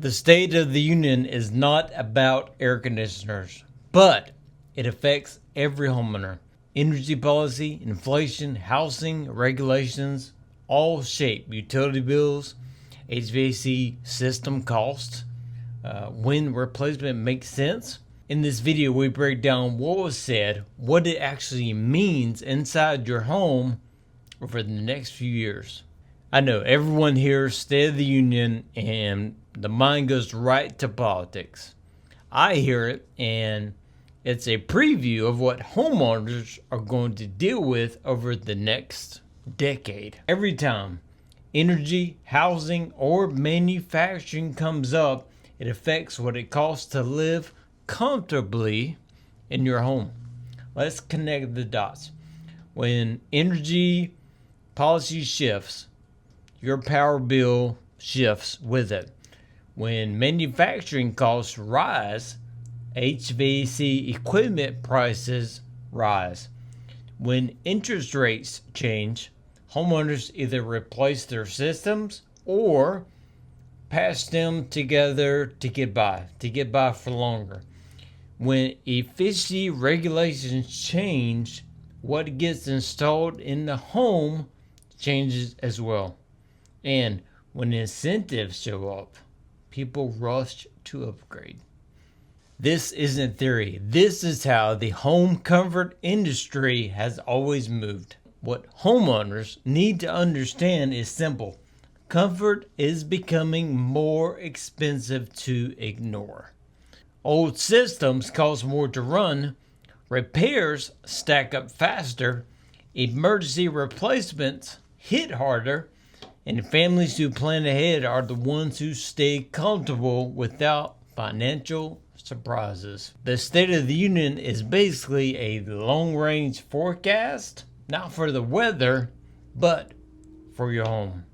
The State of the Union is not about air conditioners, but it affects every homeowner. Energy policy, inflation, housing, regulations all shape utility bills, HVAC system costs, when replacement makes sense. In this video, we break down what was said, what it actually means inside your home over the next few years. I know everyone hears State of the Union and the mind goes right to politics. I hear it and it's a preview of what homeowners are going to deal with over the next decade. Every time energy, housing, or manufacturing comes up, it affects what it costs to live comfortably in your home. Let's connect the dots. When energy policy shifts, your power bill shifts with it. When manufacturing costs rise, HVAC equipment prices rise. When interest rates change, homeowners either replace their systems or patch them together to get by for longer. When efficiency regulations change, what gets installed in the home changes as well. And when incentives show up, people rush to upgrade. This isn't theory. This is how the home comfort industry has always moved. What homeowners need to understand is simple. Comfort is becoming more expensive to ignore. Old systems cost more to run, repairs stack up faster, emergency replacements hit harder, and families who plan ahead are the ones who stay comfortable without financial surprises. The State of the Union is basically a long-range forecast, not for the weather, but for your home.